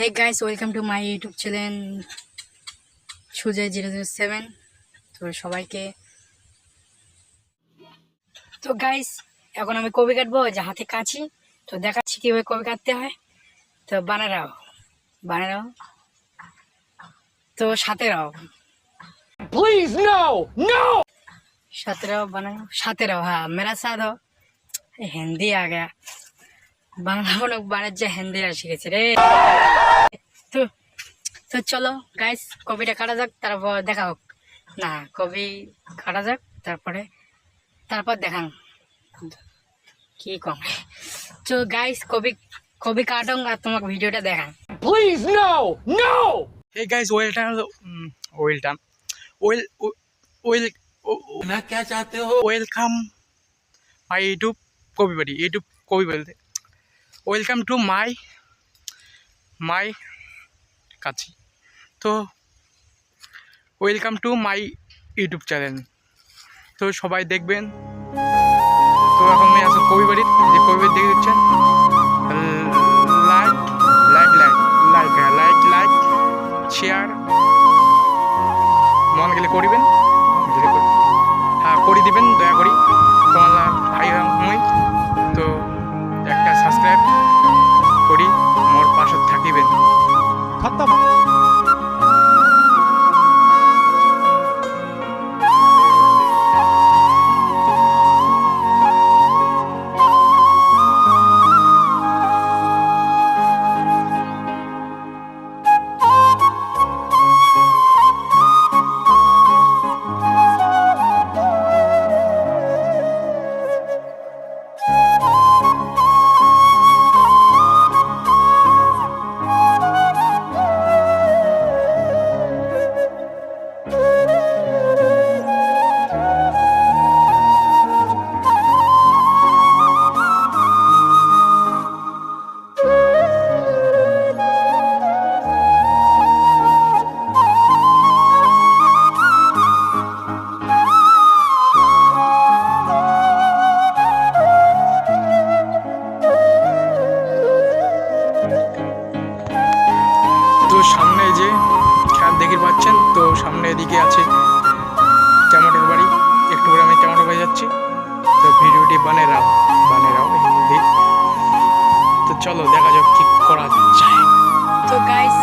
Hey guys, welcome to my YouTube channel Sujay 007। তো সবাইকে তো গাইস এখন আমি কবি কাটবো যে হাতে কাছি। তো দেখাচ্ছি কিভাবে কবি কাটতে হয়। তো বানারাও তো সাথে রাও, Please, no! No! साथ रहो। हाँ मेरा साथ हो। हिंदी आ गया, बांग्ला लोग बाणिज्य हिंदी শিখেছে রে। তো তো চলো গাইস কবিটা কাটা যাক, তারপর দেখা হোক। না কবি কাটা যাক, তারপর দেখান কি কম। তো গাইস কবি কাটুঙ্গা, তোমাকে ভিডিওটা দেখান। Please, no! No! Hey guys, welcome my YouTube कवि बड़ी YouTube कवि बोलते वेलकम टू माई কাছি। তো welcome to my YouTube channel. তো সবাই দেখবেন। তো এখন আমি আসলে কবি বাড়ির যে কবি বাড়ি দেখে দিচ্ছেন লাইক শেয়ার মন গেলে করিবেন, হ্যাঁ করে দিবেন দয়া করি। তোমার ভাই মই তো একটা সাবস্ক্রাইব করি, মোর পাশে থাকিবেন। খতম। সামনে যে খেয়াল দেখতে পাচ্ছেন, তো সামনে এদিকে আছে টমেটোর বাড়ি। একটু করে আমি টমেটো বাড়ি যাচ্ছি। তো ভিডিওটি বানে রাও হিন্দি। তো চলো দেখা যাক কি করা যায়। তো গাইস